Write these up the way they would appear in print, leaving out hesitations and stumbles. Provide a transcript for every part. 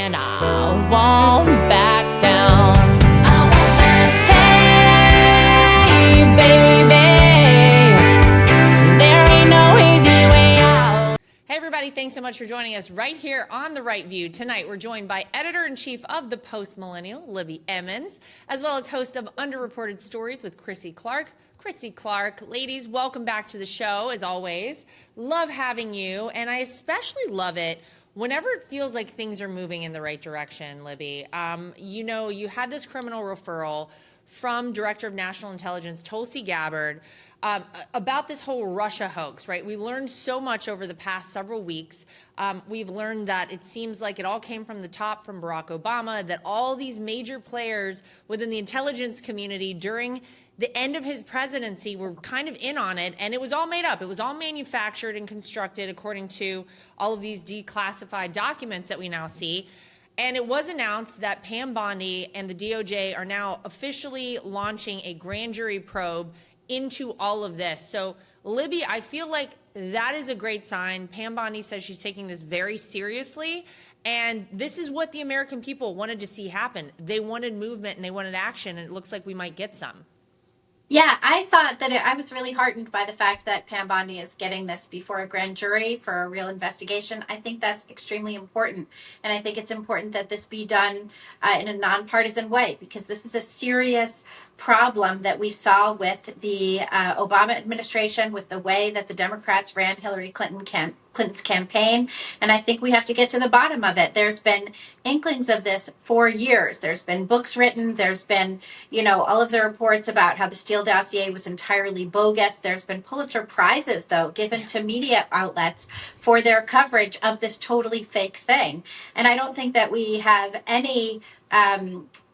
and I won't back down. Hey, baby, there ain't no easy way out. Hey, everybody, thanks so much for joining us right here on The Right View. Tonight, we're joined by Editor-in-Chief of The Post-Millennial, Libby Emmons, as well as host of Underreported Stories with Chrissy Clark. Chrissy Clark, ladies, welcome back to the show, as always. Love having you, and I especially love it whenever it feels like things are moving in the right direction, Libby. You know, you had this criminal referral from Director of National Intelligence, Tulsi Gabbard, about this whole Russia hoax, right? We learned so much over the past several weeks. We've learned that it seems like it all came from the top, from Barack Obama, that all these major players within the intelligence community during the end of his presidency were kind of in on it, and it was all made up. It was all manufactured and constructed according to all of these declassified documents that we now see. And it was announced that Pam Bondi and the DOJ are now officially launching a grand jury probe into all of this. So, Libby, I feel like that is a great sign. Pam Bondi says she's taking this very seriously. And this is what the American people wanted to see happen. They wanted movement and they wanted action, and it looks like we might get some. Yeah, I thought that I was really heartened by the fact that Pam Bondi is getting this before a grand jury for a real investigation. I think that's extremely important. And I think it's important that this be done in a nonpartisan way, because this is a serious problem that we saw with the Obama administration, with the way that the Democrats ran Hillary Clinton's campaign. And I think we have to get to the bottom of it. There's been inklings of this for years. There's been books written. There's been, all of the reports about how the Steele dossier was entirely bogus. There's been Pulitzer Prizes, though, given to media outlets for their coverage of this totally fake thing. And I don't think that we have any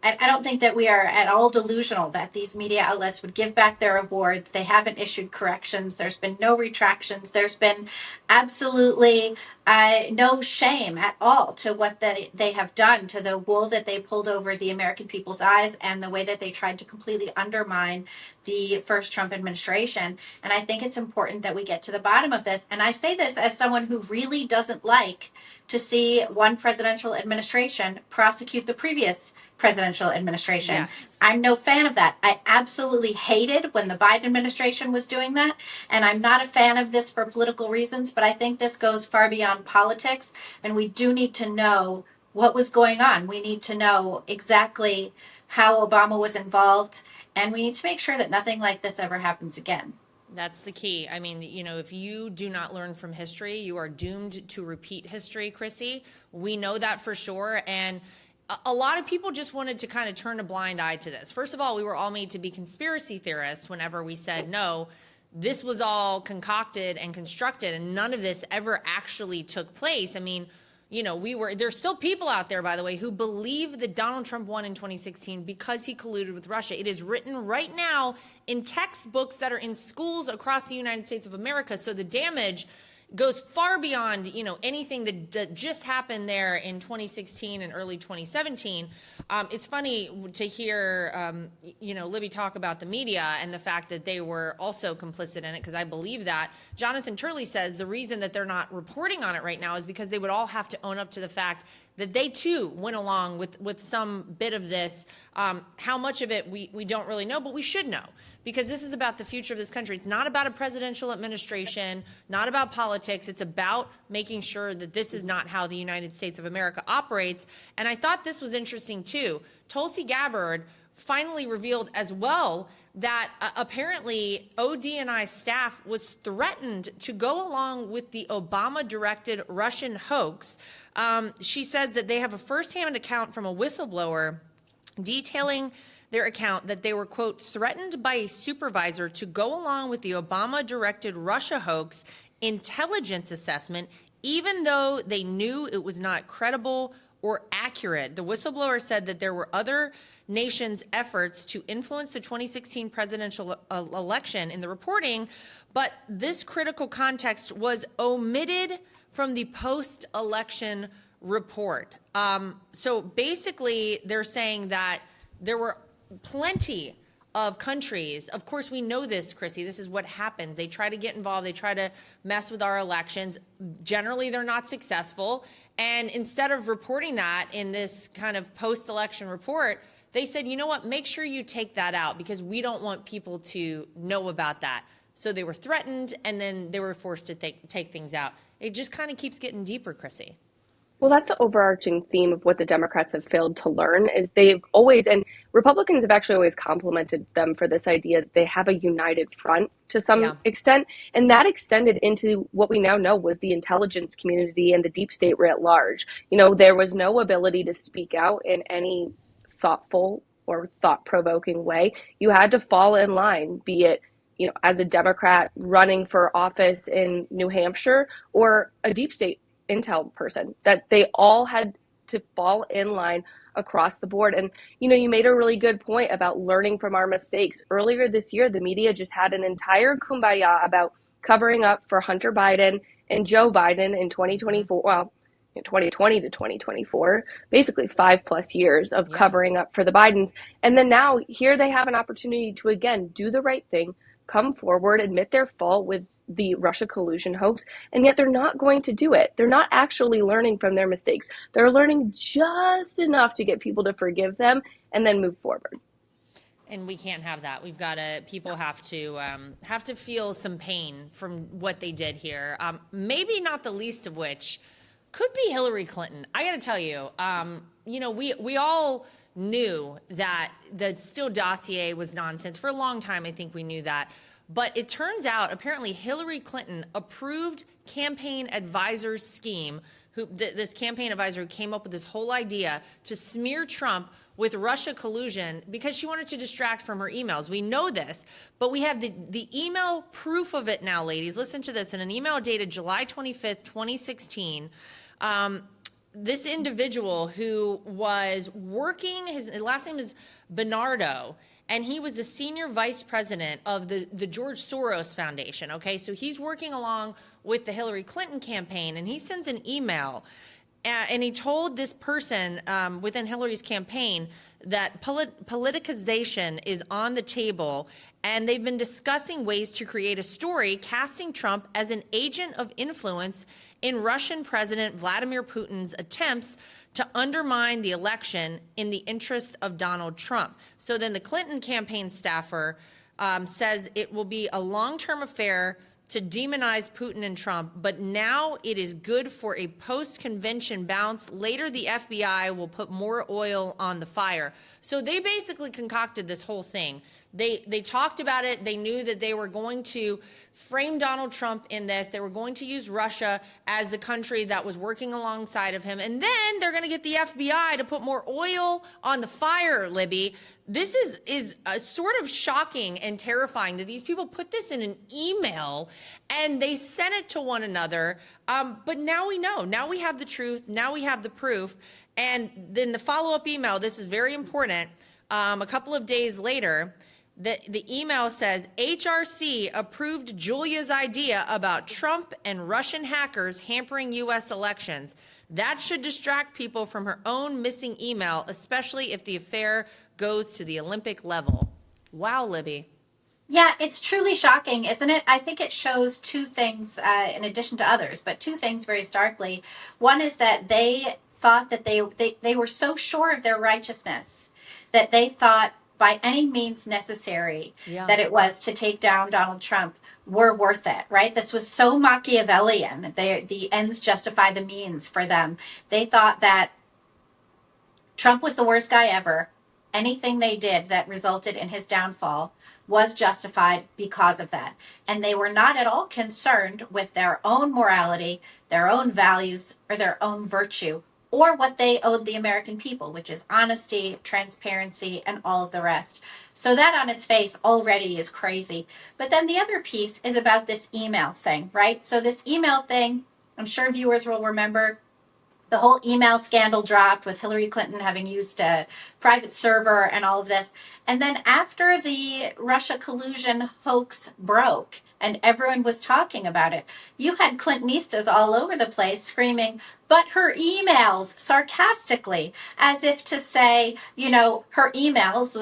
I don't think that we are at all delusional that these media outlets would give back their awards. They haven't issued corrections. There's been no retractions. There's been absolutely no shame at all to what they have done, to the wool that they pulled over the American people's eyes, and the way that they tried to completely undermine the first Trump administration. And I think it's important that we get to the bottom of this. And I say this as someone who really doesn't like to see one presidential administration prosecute the previous presidential administration. Yes. I'm no fan of that. I absolutely hated when the Biden administration was doing that, and I'm not a fan of this for political reasons, but I think this goes far beyond politics, and we do need to know what was going on. We need to know exactly how Obama was involved, and we need to make sure that nothing like this ever happens again. That's the key. I mean, if you do not learn from history, you are doomed to repeat history, Chrissy. We know that for sure. And a lot of people just wanted to kind of turn a blind eye to this. First of all, we were all made to be conspiracy theorists whenever we said, no, this was all concocted and constructed and none of this ever actually took place. I mean, there's still people out there, by the way, who believe that Donald Trump won in 2016 because he colluded with Russia. It is written right now in textbooks that are in schools across the United States of America. So the damage goes far beyond, anything that just happened there in 2016 and early 2017. It's funny to hear, Libby talk about the media and the fact that they were also complicit in it, because I believe that. Jonathan Turley says the reason that they're not reporting on it right now is because they would all have to own up to the fact that they too went along with some bit of this. How much of it we don't really know, but we should know, because this is about the future of this country. It's not about a presidential administration, not about politics. It's about making sure that this is not how the United States of America operates. And I thought this was interesting too. Tulsi Gabbard finally revealed as well that apparently ODNI staff was threatened to go along with the Obama-directed Russian hoax. She says that they have a firsthand account from a whistleblower detailing their account that they were, quote, threatened by a supervisor to go along with the Obama-directed Russia hoax intelligence assessment, even though they knew it was not credible or accurate. The whistleblower said that there were other nations' efforts to influence the 2016 presidential election in the reporting, but this critical context was omitted from the post-election report. So basically, they're saying that there were plenty of countries. Of course, we know this, Chrissy. This is what happens. They try to get involved. They try to mess with our elections. Generally, they're not successful. And instead of reporting that in this kind of post-election report, they said, you know what, make sure you take that out because we don't want people to know about that. So they were threatened, and then they were forced to take things out. It just kind of keeps getting deeper, Chrissy. Well, that's the overarching theme of what the Democrats have failed to learn is they've always, and Republicans have actually always complimented them for this idea that they have a united front to some Yeah. extent. And that extended into what we now know was the intelligence community and the deep state writ large. There was no ability to speak out in any thoughtful or thought-provoking way. You had to fall in line, be it as a Democrat running for office in New Hampshire or a deep state intel person, that they all had to fall in line across the board. And you made a really good point about learning from our mistakes. Earlier this year, the media just had an entire kumbaya about covering up for Hunter Biden and Joe Biden in 2024. Well, 2020 to 2024, basically 5+ years of covering up for the Bidens. And then now here they have an opportunity to again do the right thing, come forward, admit their fault with the Russia collusion hoax, and yet they're not going to do it. They're not actually learning from their mistakes. They're learning just enough to get people to forgive them and then move forward. And we can't have that. We've got to. People have to feel some pain from what they did here. Maybe not the least of which could be Hillary Clinton. I got to tell you, we all knew that the Steele dossier was nonsense for a long time. I think we knew that. But it turns out, apparently, Hillary Clinton approved campaign advisor's scheme, this campaign advisor who came up with this whole idea to smear Trump with Russia collusion because she wanted to distract from her emails. We know this, but we have the email proof of it now, ladies. Listen to this. In an email dated July 25th, 2016, this individual who was working, his last name is Bernardo, and he was the senior vice president of the George Soros Foundation, okay? So he's working along with the Hillary Clinton campaign, and he sends an email, and he told this person within Hillary's campaign that politicization is on the table, and they've been discussing ways to create a story casting Trump as an agent of influence in Russian President Vladimir Putin's attempts to undermine the election in the interest of Donald Trump. So then the Clinton campaign staffer says it will be a long-term affair to demonize Putin and Trump, but now it is good for a post-convention bounce. Later, the FBI will put more oil on the fire. So they basically concocted this whole thing. They talked about it. They knew that they were going to frame Donald Trump in this. They were going to use Russia as the country that was working alongside of him. And then they're going to get the FBI to put more oil on the fire, Libby. This is sort of shocking and terrifying that these people put this in an email and they sent it to one another. But now we know. Now we have the truth. Now we have the proof. And then the follow-up email, this is very important, a couple of days later, the email says, HRC approved Julia's idea about Trump and Russian hackers hampering U.S. elections. That should distract people from her own missing email, especially if the affair goes to the Olympic level. Wow, Libby. Yeah, it's truly shocking, isn't it? I think it shows two things, in addition to others, but two things very starkly. One is that they thought that they were so sure of their righteousness that they thought by any means necessary that it was to take down Donald Trump were worth it, right? This was so Machiavellian. The ends justify the means for them. They thought that Trump was the worst guy ever. Anything they did that resulted in his downfall was justified because of that. And they were not at all concerned with their own morality, their own values, or their own virtue, or what they owed the American people, which is honesty, transparency, and all of the rest. So that on its face already is crazy. But then the other piece is about this email thing, right? So this email thing, I'm sure viewers will remember, the whole email scandal dropped with Hillary Clinton having used a private server and all of this. And then after the Russia collusion hoax broke and everyone was talking about it. You had Clintonistas all over the place screaming, but her emails, sarcastically, as if to say, you know, her emails,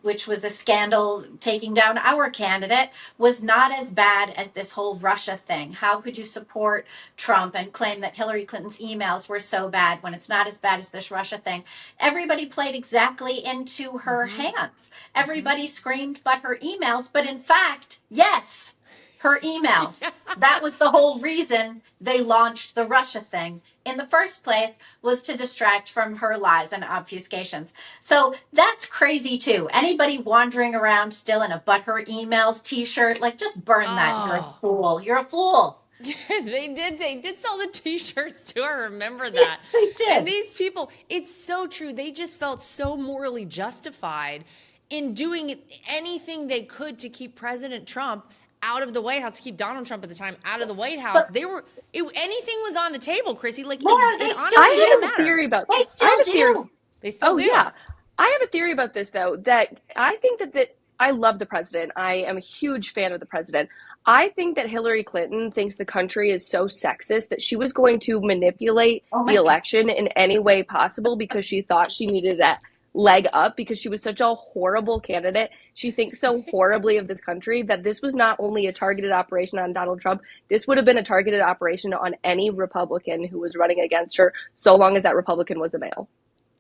which was a scandal taking down our candidate, was not as bad as this whole Russia thing. How could you support Trump and claim that Hillary Clinton's emails were so bad when it's not as bad as this Russia thing? Everybody played exactly into her hands. Everybody screamed, but her emails. But in fact, yes, her emails. That was the whole reason they launched the Russia thing in the first place, was to distract from her lies and obfuscations. So that's crazy too. Anybody wandering around still in a but her emails t-shirt, like, just burn that. You're a Oh. fool. You're a fool. They did sell the t-shirts too. I remember that. Yes, they did. And these people, it's so true. They just felt so morally justified in doing anything they could to keep President Trump out of the White House, to keep Donald Trump at the time out of the White House. Anything was on the table, Chrissy. Like, Laura, it they honestly still I didn't have a matter. theory about They I still have a theory. do. They still Oh do. yeah. I have a theory about this though, that I think that I love the president. I am a huge fan of the president. I think that Hillary Clinton thinks the country is so sexist that she was going to manipulate Oh the my God. election in any way possible because she thought she needed that leg up because she was such a horrible candidate. She thinks so horribly of this country that this was not only a targeted operation on Donald Trump, this would have been a targeted operation on any Republican who was running against her, so long as that Republican was a male.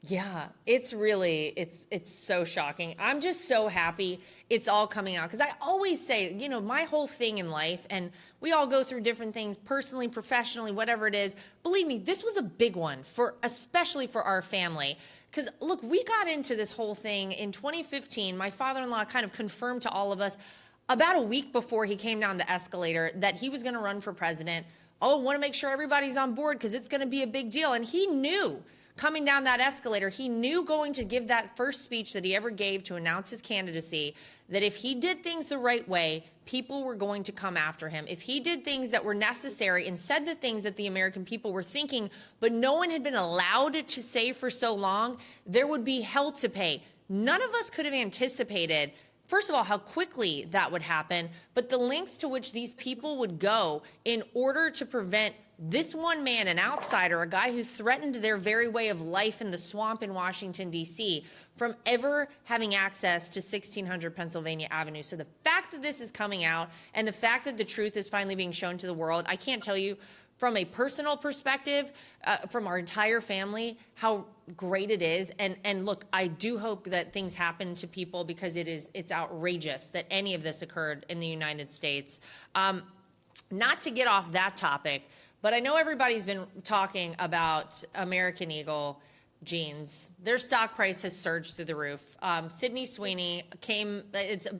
Yeah, it's so shocking. I'm just so happy it's all coming out, because I always say, my whole thing in life, and we all go through different things personally, professionally, whatever it is. Believe me, this was a big one, especially for our family. Because look, we got into this whole thing in 2015. My father-in-law kind of confirmed to all of us about a week before he came down the escalator that he was going to run for president. Oh, want to make sure everybody's on board because it's going to be a big deal. And he knew coming down that escalator, he knew going to give that first speech that he ever gave to announce his candidacy, that if he did things the right way, people were going to come after him. If he did things that were necessary and said the things that the American people were thinking, but no one had been allowed to say for so long, there would be hell to pay. None of us could have anticipated, first of all, how quickly that would happen, but the lengths to which these people would go in order to prevent this one man, an outsider, a guy who threatened their very way of life in the swamp in Washington, D.C., from ever having access to 1600 Pennsylvania Avenue. So the fact that this is coming out and the fact that the truth is finally being shown to the world, I can't tell you from a personal perspective, from our entire family, how great it is. And look, I do hope that things happen to people, because it's outrageous that any of this occurred in the United States. Not to get off that topic, but I know everybody's been talking about American Eagle jeans. Their stock price has surged through the roof. Sydney Sweeney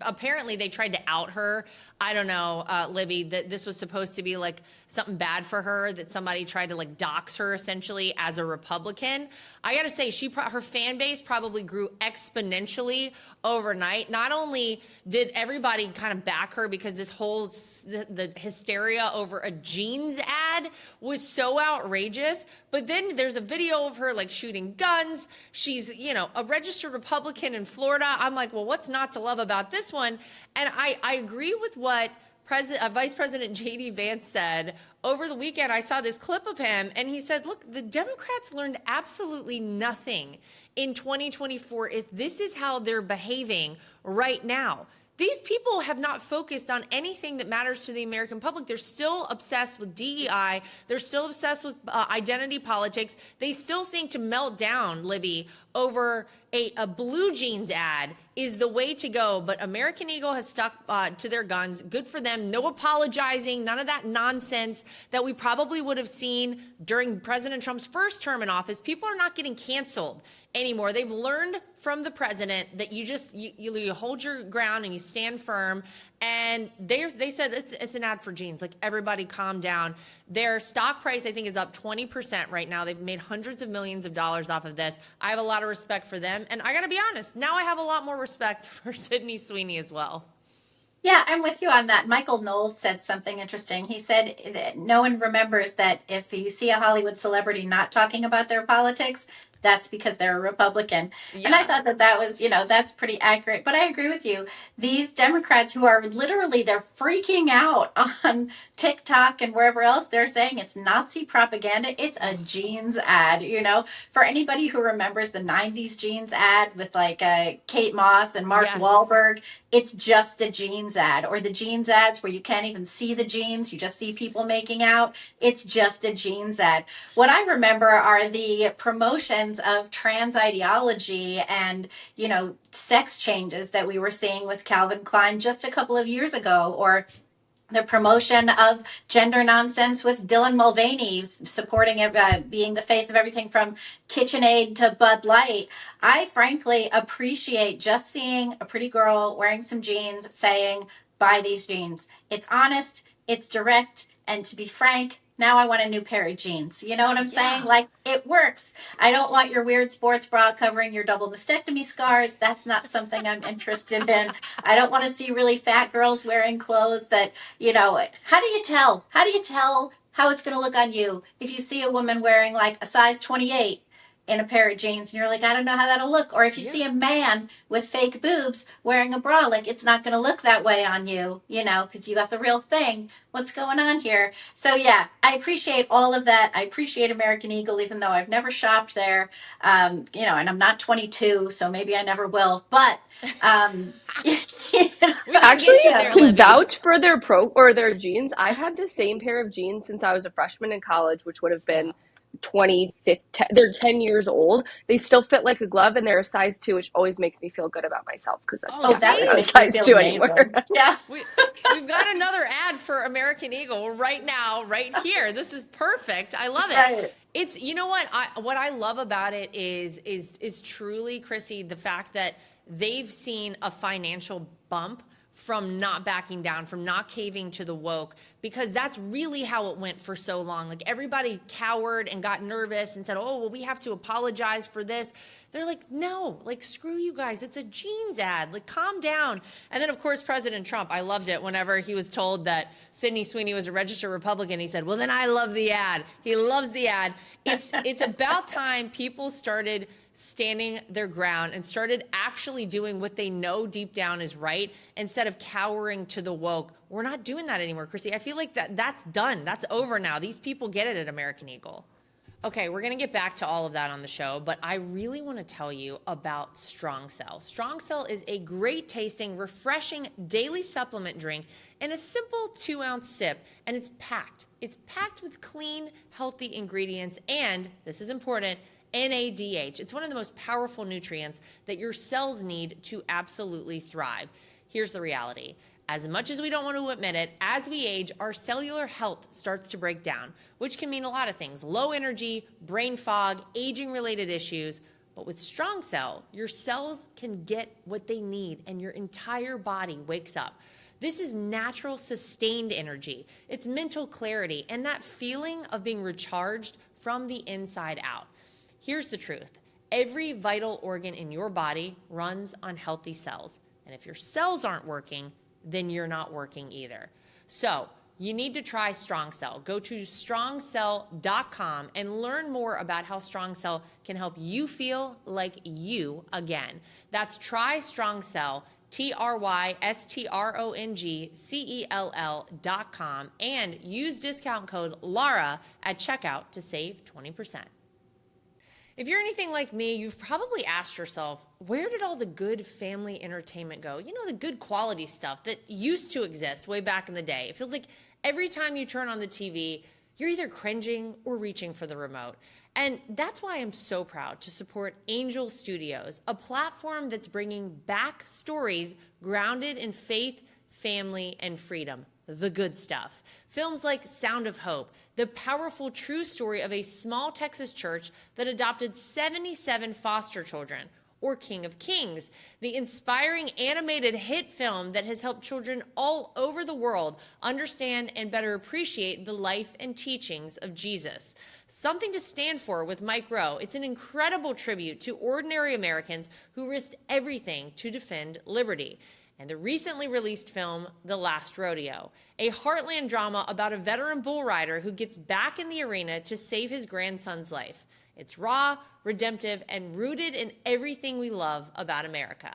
apparently they tried to out her. I don't know, Libby, that this was supposed to be like something bad for her, that somebody tried to like dox her essentially as a Republican. I gotta say, her fan base probably grew exponentially overnight. Not only did everybody kind of back her because the hysteria over a jeans ad was so outrageous, but then there's a video of her like shooting guns. She's, a registered Republican in Florida. I'm like, well, what's not to love about this one? And I agree with what Vice President J.D. Vance said over the weekend. I saw this clip of him, and he said, look, the Democrats learned absolutely nothing in 2024 if this is how they're behaving right now. These people have not focused on anything that matters to the American public. They're still obsessed with DEI. They're still obsessed with identity politics. They still think to melt down, Libby, over a blue jeans ad is the way to go. But American Eagle has stuck to their guns. Good for them. No apologizing. None of that nonsense that we probably would have seen during President Trump's first term in office. People are not getting canceled anymore. They've learned from the president that you hold your ground and you stand firm. And they said it's an ad for jeans. Like, everybody calm down. Their stock price, I think, is up 20% right now. They've made hundreds of millions of dollars off of this. I have a lot of respect for them. And I got to be honest, now I have a lot more respect for Sydney Sweeney as well. Yeah, I'm with you on that. Michael Knowles said something interesting. He said that no one remembers that if you see a Hollywood celebrity not talking about their politics, that's because they're a Republican. Yeah. And I thought that that was, that's pretty accurate. But I agree with you. These Democrats who are literally, they're freaking out on TikTok and wherever else, they're saying it's Nazi propaganda. It's a jeans ad, For anybody who remembers the 90s jeans ad with like Kate Moss and Mark Yes. Wahlberg, it's just a jeans ad. Or the jeans ads where you can't even see the jeans, you just see people making out. It's just a jeans ad. What I remember are the promotions of trans ideology and, sex changes that we were seeing with Calvin Klein just a couple of years ago, or the promotion of gender nonsense with Dylan Mulvaney supporting it, being the face of everything from KitchenAid to Bud Light. I frankly appreciate just seeing a pretty girl wearing some jeans saying, buy these jeans. It's honest, it's direct, and to be frank, now I want a new pair of jeans. You know what I'm saying? Like, it works. I don't want your weird sports bra covering your double mastectomy scars. That's not something I'm interested in. I don't want to see really fat girls wearing clothes that, how do you tell? How do you tell how it's going to look on you if you see a woman wearing like a size 28 in a pair of jeans and you're like, I don't know how that'll look? Or if you see a man with fake boobs wearing a bra, like, it's not going to look that way on you, because you got the real thing. What's going on here? So yeah, I appreciate all of that. I appreciate American Eagle, even though I've never shopped there, and I'm not 22, so maybe I never will. But actually, there, to Libby. vouch for their jeans, I've had the same pair of jeans since I was a freshman in college, which would have been 15, they're 10 years old. They still fit like a glove, and they're a size 2, which always makes me feel good about myself because that I'm a size 2 anymore. Yeah. We've got another ad for American Eagle right now, right here. This is perfect. I love it. Right. It's, you know what I love about it is truly, Chrissy, the fact that they've seen a financial bump from not backing down, from not caving to the woke, because that's really how it went for so long. Like, everybody cowered and got nervous and said, oh, well, we have to apologize for this. They're like, no, like, screw you guys. It's a jeans ad. Like, calm down. And then, of course, President Trump, I loved it whenever he was told that Sydney Sweeney was a registered Republican. He said, well, then I love the ad. He loves the ad. It's about time people started standing their ground and started actually doing what they know deep down is right instead of cowering to the woke. We're not doing that anymore, Chrissy. I feel like that's done. That's over now. These people get it at American Eagle. Okay, we're going to get back to all of that on the show, but I really want to tell you about Strong Cell. Strong Cell is a great tasting, refreshing daily supplement drink in a simple 2-ounce sip, and it's packed. It's packed with clean, healthy ingredients, and this is important, NADH. It's one of the most powerful nutrients that your cells need to absolutely thrive. Here's the reality. As much as we don't want to admit it, as we age, our cellular health starts to break down, which can mean a lot of things. Low energy, brain fog, aging-related issues. But with Strong Cell, your cells can get what they need and your entire body wakes up. This is natural, sustained energy. It's mental clarity and that feeling of being recharged from the inside out. Here's the truth. Every vital organ in your body runs on healthy cells. And if your cells aren't working, then you're not working either. So you need to try Strong Cell. Go to strongcell.com and learn more about how Strong Cell can help you feel like you again. That's Try Strong Cell, TryStrongCell.com, and use discount code LARA at checkout to save 20%. If you're anything like me, you've probably asked yourself, where did all the good family entertainment go? You know, the good quality stuff that used to exist way back in the day. It feels like every time you turn on the TV, you're either cringing or reaching for the remote. And that's why I'm so proud to support Angel Studios, a platform that's bringing back stories grounded in faith, family, and freedom. The good stuff. Films like Sound of Hope, the powerful true story of a small Texas church that adopted 77 foster children, or King of Kings, the inspiring animated hit film that has helped children all over the world understand and better appreciate the life and teachings of Jesus. Something to Stand For with Mike Rowe. It's an incredible tribute to ordinary Americans who risked everything to defend liberty. And the recently released film, The Last Rodeo, a heartland drama about a veteran bull rider who gets back in the arena to save his grandson's life. It's raw, redemptive, and rooted in everything we love about America.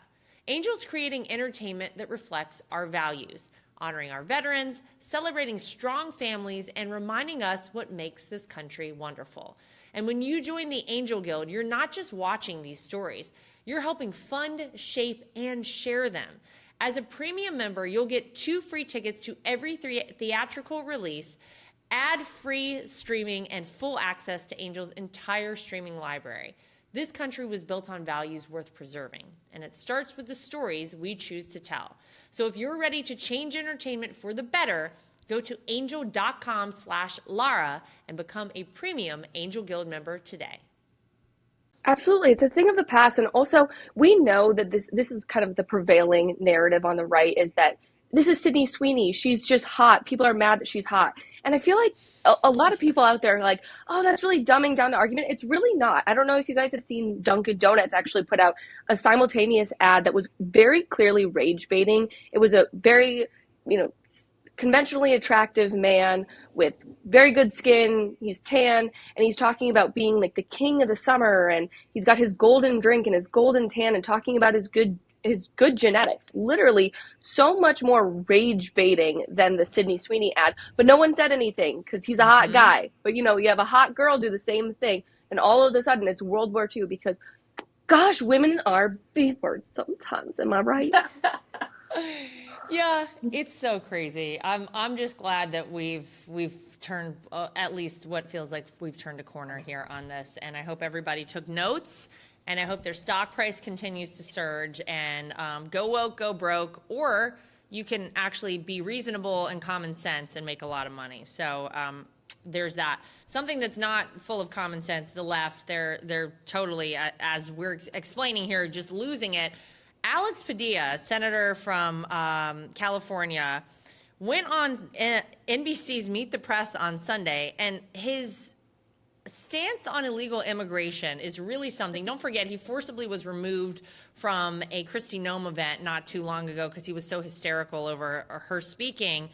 Angel's creating entertainment that reflects our values, honoring our veterans, celebrating strong families, and reminding us what makes this country wonderful. And when you join the Angel Guild, you're not just watching these stories, you're helping fund, shape, and share them. As a premium member, you'll get 2 free tickets to every theatrical release, ad-free streaming, and full access to Angel's entire streaming library. This country was built on values worth preserving, and it starts with the stories we choose to tell. So if you're ready to change entertainment for the better, go to angel.com/Lara and become a premium Angel Guild member today. Absolutely. It's a thing of the past. And also, we know that this is kind of the prevailing narrative on the right, is that this is Sydney Sweeney. She's just hot. People are mad that she's hot. And I feel like a lot of people out there are like, oh, that's really dumbing down the argument. It's really not. I don't know if you guys have seen Dunkin' Donuts actually put out a simultaneous ad that was very clearly rage baiting. It was a very, conventionally attractive man with very good skin. He's tan, and he's talking about being like the king of the summer, and he's got his golden drink and his golden tan, and talking about his good genetics. Literally so much more rage baiting than the Sydney Sweeney ad, but no one said anything because he's a hot guy. But you have a hot girl do the same thing, and all of a sudden it's World War II, because gosh, women are B-words sometimes. Am I right? Yeah, it's so crazy. I'm just glad that we've turned at least what feels like we've turned a corner here on this, and I hope everybody took notes, and I hope their stock price continues to surge, and go woke, go broke, or you can actually be reasonable and common sense and make a lot of money. So there's that. Something that's not full of common sense, the left, they're totally, as we're explaining here, just losing it. Alex Padilla, senator from California, went on NBC's Meet the Press on Sunday, and his stance on illegal immigration is really something. Don't forget, he forcibly was removed from a Kristi Noem event not too long ago because he was so hysterical over her speaking.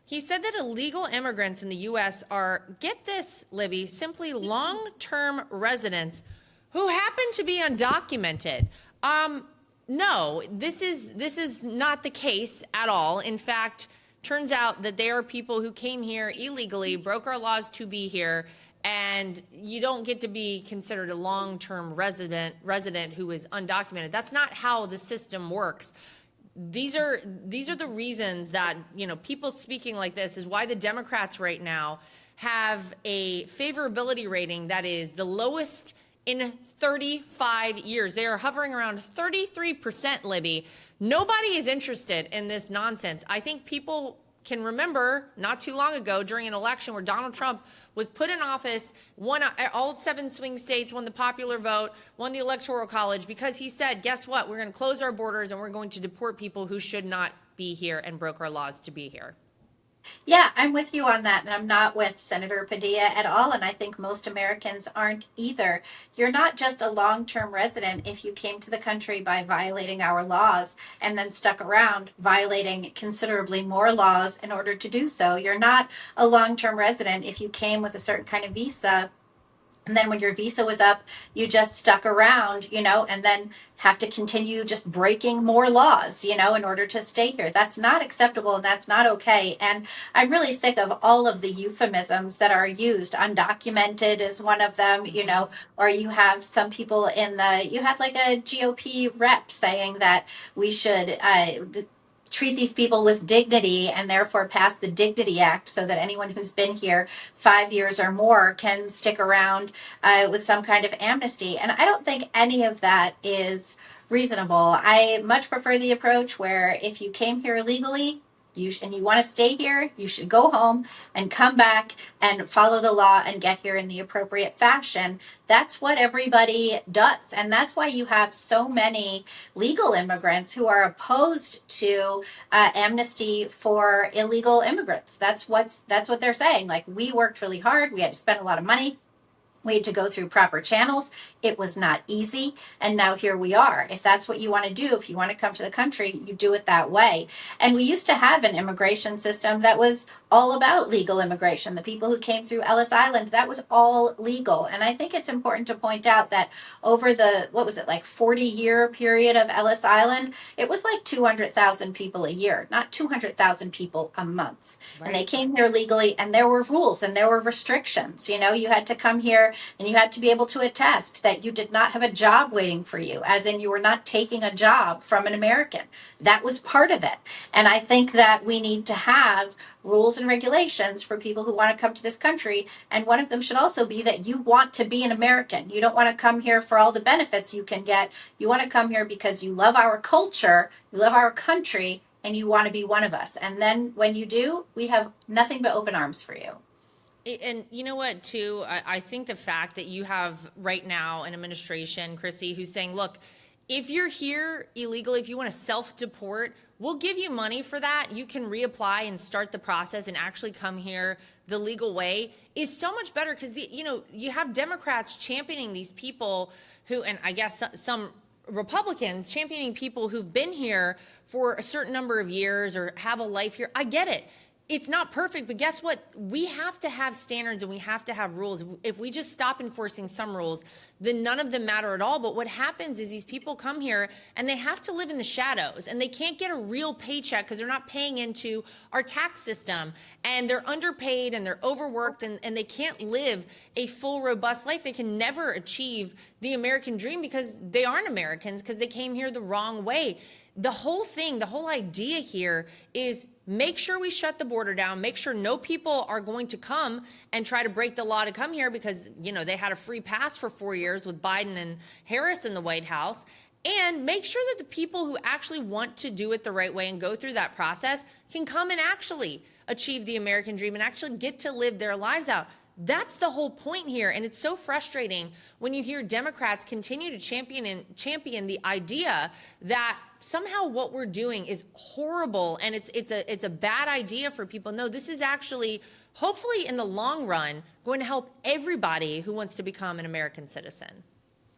He said that illegal immigrants in the U.S. are, get this, Libby, simply long-term residents who happen to be undocumented. No, this is not the case at all. In fact, turns out that they are people who came here illegally, broke our laws to be here, and you don't get to be considered a long-term resident who is undocumented. That's not how the system works. These are the reasons that, people speaking like this is why the Democrats right now have a favorability rating that is the lowest in 35 years. They are hovering around 33%, Libby. Nobody is interested in this nonsense. I think people can remember not too long ago during an election where Donald Trump was put in office, won all 7 swing states, won the popular vote, won the Electoral College, because he said, guess what? We're going to close our borders and we're going to deport people who should not be here and broke our laws to be here. Yeah, I'm with you on that, and I'm not with Senator Padilla at all, and I think most Americans aren't either. You're not just a long-term resident if you came to the country by violating our laws and then stuck around violating considerably more laws in order to do so. You're not a long-term resident if you came with a certain kind of visa, and then when your visa was up, you just stuck around, and then have to continue just breaking more laws, in order to stay here. That's not acceptable, and that's not okay. And I'm really sick of all of the euphemisms that are used. Undocumented is one of them, or you have some people you had like a GOP rep saying that we should, treat these people with dignity and therefore pass the Dignity Act so that anyone who's been here 5 years or more can stick around with some kind of amnesty. And I don't think any of that is reasonable. I much prefer the approach where if you came here illegally, and you want to stay here, you should go home and come back and follow the law and get here in the appropriate fashion. That's what everybody does. And that's why you have so many legal immigrants who are opposed to amnesty for illegal immigrants. That's what they're saying. Like, we worked really hard. We had to spend a lot of money. We had to go through proper channels. It was not easy. And now here we are. If that's what you want to do, if you want to come to the country, you do it that way. And we used to have an immigration system that was all about legal immigration. The people who came through Ellis Island, that was all legal. And I think it's important to point out that over the, what was it, like 40-year period of Ellis Island, it was like 200,000 people a year, not 200,000 people a month. Right. And they came here legally, and there were rules and there were restrictions. You know, you had to come here and you had to be able to attest that you did not have a job waiting for you, as in you were not taking a job from an American. That was part of it. And I think that we need to have rules and regulations for people who want to come to this country. And one of them should also be that you want to be an American. You don't want to come here for all the benefits you can get. You want to come here because you love our culture, you love our country, and you want to be one of us. And then when you do, we have nothing but open arms for you. And you know what, too? I think the fact that you have right now an administration, Chrissy, who's saying, look, if you're here illegally, if you want to self-deport, we'll give you money for that. You can reapply and start the process and actually come here the legal way is so much better because, you have Democrats championing these people who, and I guess some Republicans championing people who've been here for a certain number of years or have a life here. I get it. It's not perfect, but guess what? We have to have standards and we have to have rules. If we just stop enforcing some rules, then none of them matter at all. But what happens is these people come here and they have to live in the shadows and they can't get a real paycheck because they're not paying into our tax system and they're underpaid and they're overworked and they can't live a full, robust life. They can never achieve the American dream because they aren't Americans because they came here the wrong way. The whole thing, the whole idea here is make sure we shut the border down, make sure no people are going to come and try to break the law to come here because, they had a free pass for 4 years with Biden and Harris in the White House, and make sure that the people who actually want to do it the right way and go through that process can come and actually achieve the American dream and actually get to live their lives out. That's the whole point here. And it's so frustrating when you hear Democrats continue to champion the idea that somehow what we're doing is horrible and it's a bad idea for people. No, this is actually, hopefully in the long run, going to help everybody who wants to become an American citizen.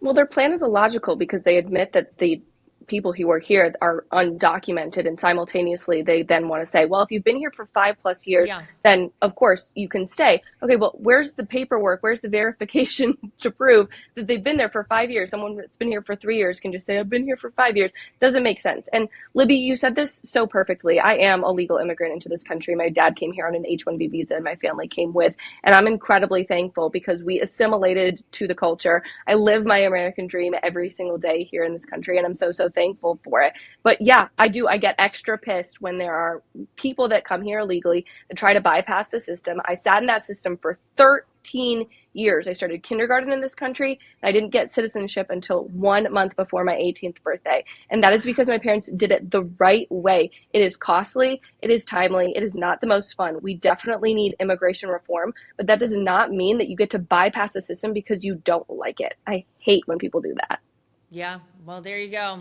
Well, their plan is illogical because they admit that the people who are here are undocumented, and simultaneously they then want to say, well, if you've been here for 5+ years, then of course you can stay. Okay, well, where's the paperwork? Where's the verification to prove that they've been there for 5 years? Someone that's been here for 3 years can just say, I've been here for 5 years. Doesn't make sense. And Libby, you said this so perfectly. I am a legal immigrant into this country. My dad came here on an H-1B visa and my family came with, and I'm incredibly thankful because we assimilated to the culture. I live my American dream every single day here in this country, and I'm so thankful for it. But yeah, I get extra pissed when there are people that come here illegally that try to bypass the system. I sat in that system for 13 years. I started kindergarten in this country, and I didn't get citizenship until 1 month before my 18th birthday. And that is because my parents did it the right way. It is costly, it is timely, it is not the most fun. We definitely need immigration reform, but that does not mean that you get to bypass the system because you don't like it. I hate when people do that. Yeah, well, there you go.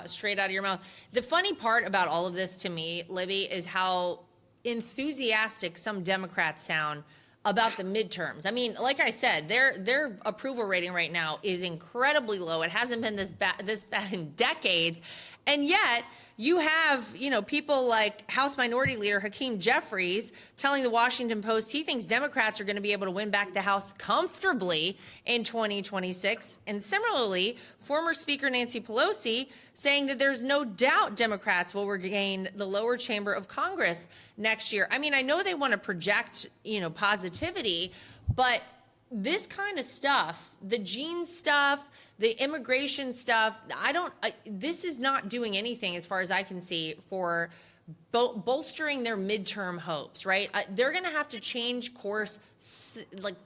Straight out of your mouth. The funny part about all of this to me, Libby, is how enthusiastic some Democrats sound about the midterms. I mean, like I said, their approval rating right now is incredibly low. It hasn't been this bad in decades. And yet you have, people like House Minority Leader Hakeem Jeffries telling the Washington Post he thinks Democrats are going to be able to win back the House comfortably in 2026. And similarly, former Speaker Nancy Pelosi saying that there's no doubt Democrats will regain the lower chamber of Congress next year. I mean, I know they want to project, positivity, but this kind of stuff, the gene stuff, the immigration stuff, this is not doing anything as far as I can see for bolstering their midterm hopes, right? They're going to have to change course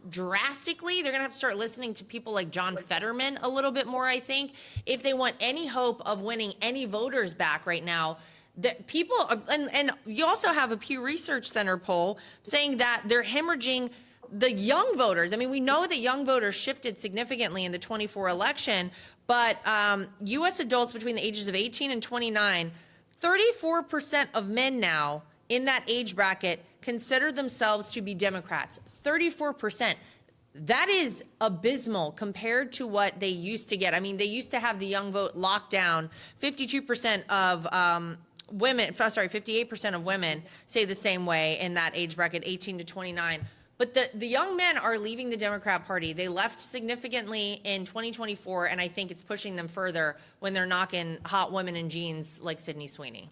drastically. They're going to have to start listening to people like John Fetterman a little bit more, I think, if they want any hope of winning any voters back right now. That people, and you also have a Pew Research Center poll saying that they're hemorrhaging the young voters. I mean, we know that young voters shifted significantly in the 24 election, but U.S. adults between the ages of 18 and 29, 34% of men now in that age bracket consider themselves to be Democrats. 34%. That is abysmal compared to what they used to get. I mean, they used to have the young vote locked down. 52% of women, sorry, 58% of women say the same way in that age bracket, 18 to 29. But the young men are leaving the Democrat Party. They left significantly in 2024, and I think it's pushing them further when they're knocking hot women in jeans like Sydney Sweeney.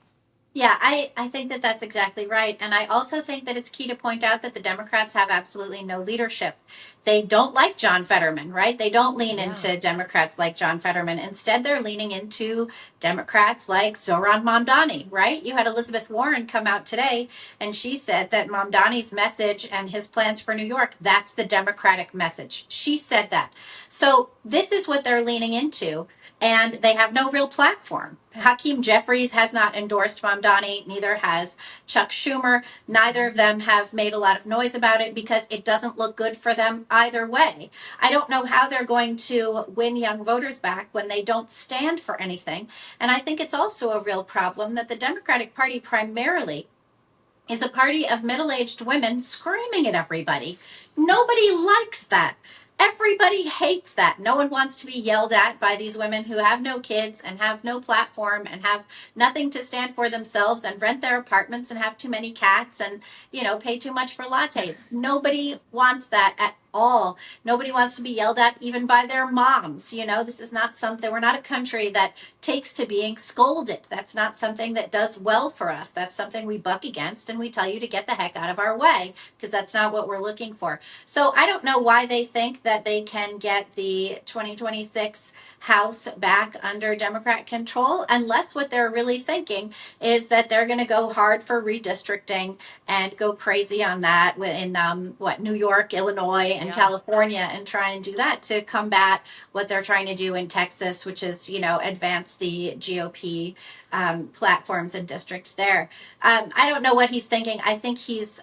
Yeah, I think that that's exactly right. And I also think that it's key to point out that the Democrats have absolutely no leadership. They don't like John Fetterman, right? They don't lean into Democrats like John Fetterman. Instead, they're leaning into Democrats like Zohran Mamdani, right? You had Elizabeth Warren come out today, and she said that Mamdani's message and his plans for New York, that's the Democratic message. She said that. So this is what they're leaning into, and they have no real platform. Hakeem Jeffries has not endorsed Mamdani, neither has Chuck Schumer. Neither of them have made a lot of noise about it because it doesn't look good for them either way. I don't know how they're going to win young voters back when they don't stand for anything. And I think it's also a real problem that the Democratic Party primarily is a party of middle-aged women screaming at everybody. Nobody likes that. Everybody hates that. No one wants to be yelled at by these women who have no kids and have no platform and have nothing to stand for themselves and rent their apartments and have too many cats and, pay too much for lattes. Nobody wants that at all. Nobody wants to be yelled at even by their moms. This is not something, we're not a country that takes to being scolded. That's not something that does well for us. That's something we buck against and we tell you to get the heck out of our way because that's not what we're looking for. So I don't know why they think that they can get the 2026 House back under Democrat control unless what they're really thinking is that they're going to go hard for redistricting and go crazy on that in New York, Illinois, and California, and try and do that to combat what they're trying to do in Texas, which is advance the GOP platforms and districts there. I don't know what he's thinking. I think he's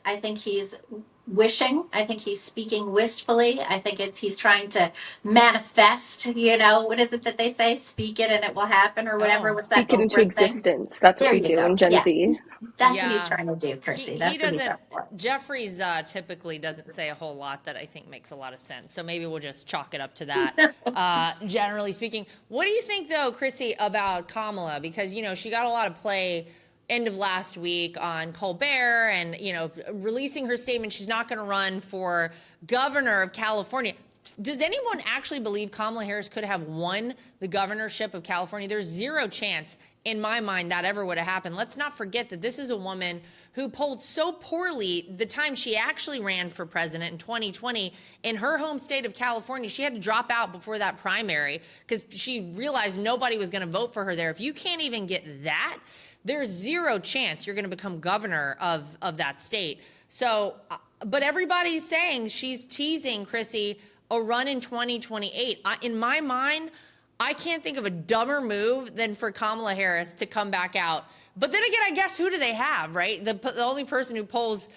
wishing. I think he's speaking wistfully. I think he's trying to manifest, what is it that they say? Speak it and it will happen or whatever. What's that? Speak it into existence. That's what we do in Gen Z. That's what he's trying to do, Chrissy. He doesn't, Jeffries typically doesn't say a whole lot that I think makes a lot of sense. So maybe we'll just chalk it up to that, generally speaking. What do you think, though, Chrissy, about Kamala? Because, she got a lot of play end of last week on Colbert and, releasing her statement. She's not going to run for governor of California. Does anyone actually believe Kamala Harris could have won the governorship of California? There's zero chance in my mind that ever would have happened. Let's not forget that this is a woman who polled so poorly the time she actually ran for president in 2020 in her home state of California. She had to drop out before that primary because she realized nobody was going to vote for her there. If you can't even get that, there's zero chance you're going to become governor of that state. So, but everybody's saying she's teasing, Chrissy, a run in 2028. In my mind, I can't think of a dumber move than for Kamala Harris to come back out. But then again, I guess who do they have, right? The only person who polls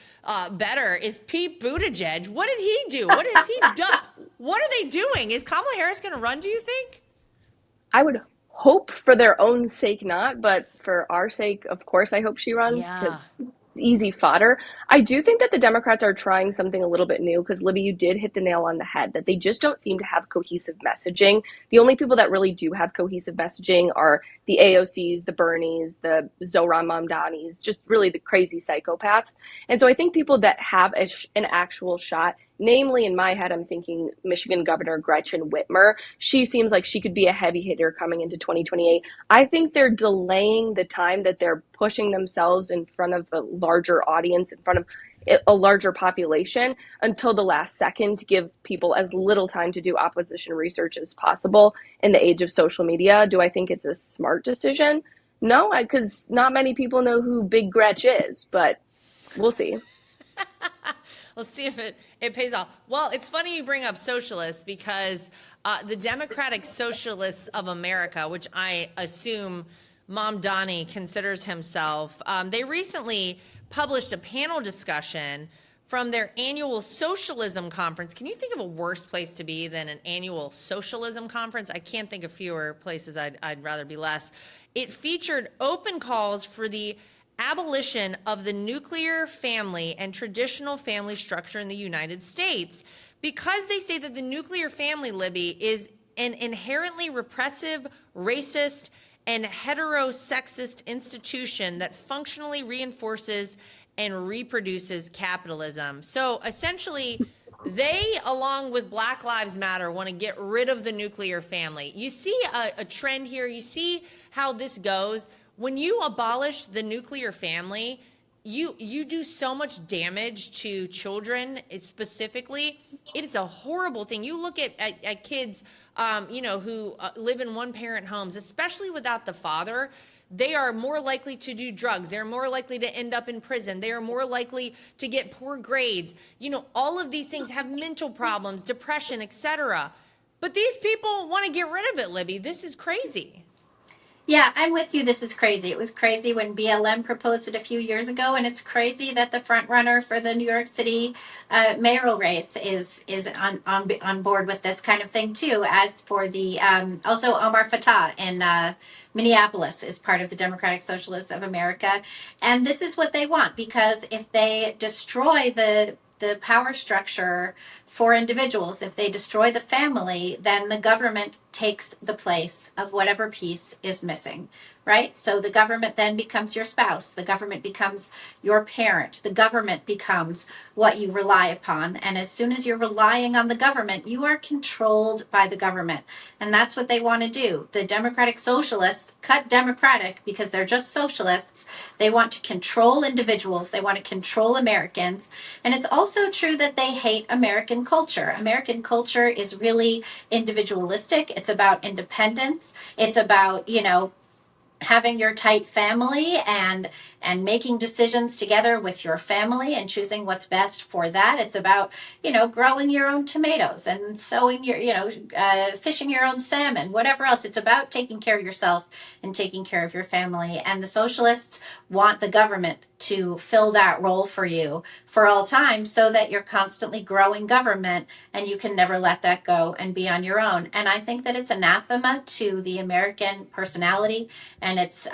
better is Pete Buttigieg. What did he do? What has he done? What are they doing? Is Kamala Harris going to run, do you think? I would hope for their own sake not, but for our sake, of course, I hope she runs because easy fodder. I do think that the Democrats are trying something a little bit new because, Libby, you did hit the nail on the head that they just don't seem to have cohesive messaging. The only people that really do have cohesive messaging are the AOCs, the Bernies, the Zohran Mamdanis, just really the crazy psychopaths. And so I think people that have an actual shot, namely in my head, I'm thinking Michigan Governor Gretchen Whitmer. She seems like she could be a heavy hitter coming into 2028. I think they're delaying the time that they're pushing themselves in front of a larger audience, in front of a larger population until the last second to give people as little time to do opposition research as possible in the age of social media. Do I think it's a smart decision? No, because not many people know who Big Gretch is, but we'll see. Let's see if it pays off. Well, it's funny you bring up socialists because the Democratic Socialists of America, which I assume Mamdani considers himself, they recently published a panel discussion from their annual Socialism conference. Can you think of a worse place to be than an annual Socialism conference? I can't think of fewer places I'd rather be less. It featured open calls for the abolition of the nuclear family and traditional family structure in the United States, because they say that the nuclear family, Libby, is an inherently repressive, racist, and heterosexist institution that functionally reinforces and reproduces capitalism. So essentially, they, along with Black Lives Matter, want to get rid of the nuclear family. You see a trend here. You see how this goes. When you abolish the nuclear family, you do so much damage to children. Specifically, it is a horrible thing. You look at kids, who live in one-parent homes, especially without the father. They are more likely to do drugs. They're more likely to end up in prison. They are more likely to get poor grades. All of these things have mental problems, depression, etc. But these people want to get rid of it, Libby. This is crazy. Yeah, I'm with you. This is crazy. It was crazy when BLM proposed it a few years ago, and it's crazy that the front runner for the New York City mayoral race is on board with this kind of thing too. As for the also Omar Fatah in Minneapolis is part of the Democratic Socialists of America, and this is what they want, because if they destroy the power structure for individuals, if they destroy the family, then the government takes the place of whatever piece is missing, right? So the government then becomes your spouse. The government becomes your parent. The government becomes what you rely upon. And as soon as you're relying on the government, you are controlled by the government. And that's what they want to do. The Democratic Socialists cut Democratic because they're just socialists. They want to control individuals. They want to control Americans. And it's also true that they hate American culture. American culture is really individualistic. It's about independence. It's about, having your tight family and making decisions together with your family and choosing what's best for that. It's about growing your own tomatoes and sowing your fishing your own salmon, whatever else. It's about taking care of yourself and taking care of your family. And the socialists want the government to fill that role for you for all time, so that you're constantly growing government and you can never let that go and be on your own. And I think that it's anathema to the American personality, and it's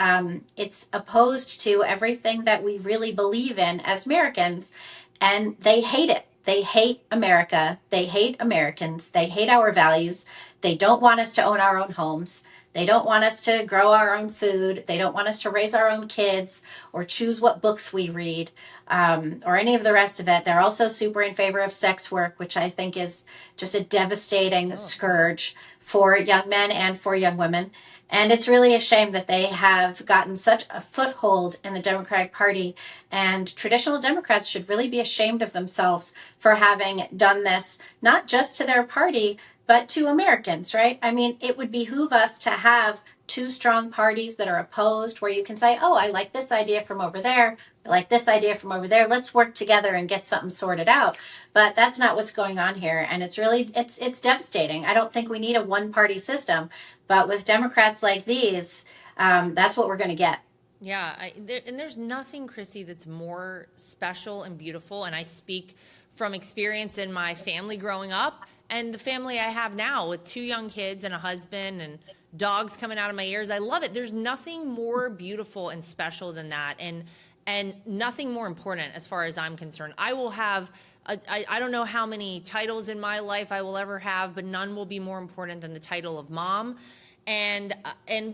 opposed to everything that we really believe in as Americans, and they hate it. They hate America. They hate Americans. They hate our values. They don't want us to own our own homes. They don't want us to grow our own food. They don't want us to raise our own kids or choose what books we read, or any of the rest of it. They're also super in favor of sex work, which I think is just a devastating scourge for young men and for young women. And it's really a shame that they have gotten such a foothold in the Democratic Party. And traditional Democrats should really be ashamed of themselves for having done this, not just to their party, but to Americans, right? I mean, it would behoove us to have two strong parties that are opposed, where you can say, oh, I like this idea from over there. I like this idea from over there. Let's work together and get something sorted out. But that's not what's going on here. And it's really, it's devastating. I don't think we need a one-party system. But with Democrats like these, that's what we're going to get. Yeah, and there's nothing, Chrissy, that's more special and beautiful. And I speak from experience in my family growing up and the family I have now with 2 young kids and a husband and dogs coming out of my ears. I love it. There's nothing more beautiful and special than that, and nothing more important as far as I'm concerned. I will have, I don't know how many titles in my life I will ever have, but none will be more important than the title of mom and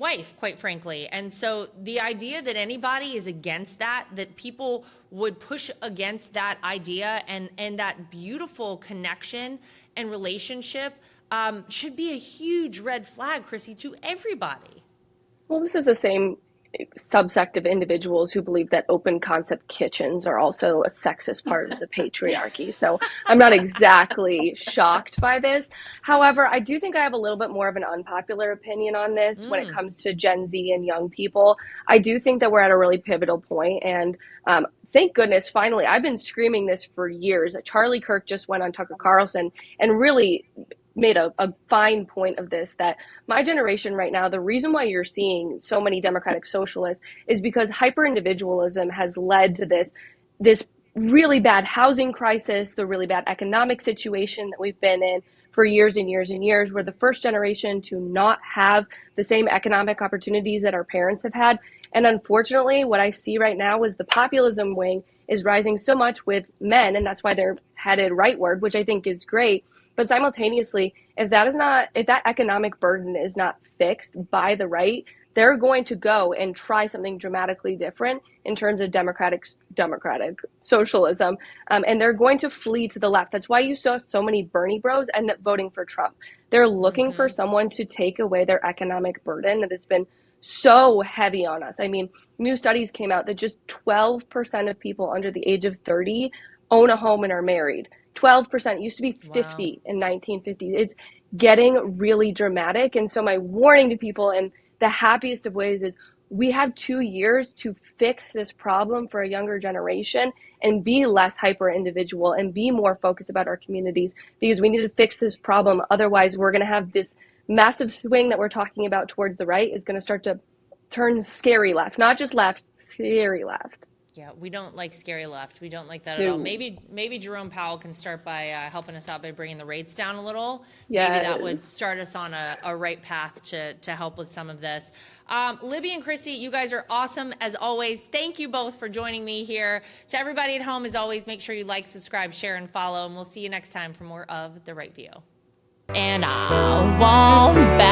wife, quite frankly. And so the idea that anybody is against that people would push against that idea and that beautiful connection and relationship should be a huge red flag, Chrissy, to everybody. Well, this is the same subsect of individuals who believe that open concept kitchens are also a sexist part of the patriarchy. So I'm not exactly shocked by this. However, I do think I have a little bit more of an unpopular opinion on this when it comes to Gen Z and young people. I do think that we're at a really pivotal point, and thank goodness, finally, I've been screaming this for years. Charlie Kirk just went on Tucker Carlson and really made a fine point of this, that my generation right now, the reason why you're seeing so many democratic socialists is because hyper-individualism has led to this really bad housing crisis, the really bad economic situation that we've been in, for years and years and years. We're the first generation to not have the same economic opportunities that our parents have had. And unfortunately, what I see right now is the populism wing is rising so much with men, and that's why they're headed rightward, which I think is great. But simultaneously, if that economic burden is not fixed by the right, they're going to go and try something dramatically different in terms of democratic socialism, and they're going to flee to the left. That's why you saw so many Bernie bros end up voting for Trump. They're looking for someone to take away their economic burden that has been so heavy on us. I mean, new studies came out that just 12% of people under the age of 30 own a home and are married. 12% used to be 50 in 1950. It's getting really dramatic. And so my warning to people in the happiest of ways is we have 2 years to fix this problem for a younger generation and be less hyper individual and be more focused about our communities, because we need to fix this problem. Otherwise, we're going to have this massive swing that we're talking about towards the right is going to start to turn scary left, not just left, scary left. Yeah, we don't like scary left. We don't like that at all. Maybe Jerome Powell can start by helping us out by bringing the rates down a little. Yes. Maybe that would start us on a right path to help with some of this. Libby and Chrissy, you guys are awesome as always. Thank you both for joining me here. To everybody at home, as always, make sure you like, subscribe, share, and follow. And we'll see you next time for more of The Right View. And I won't back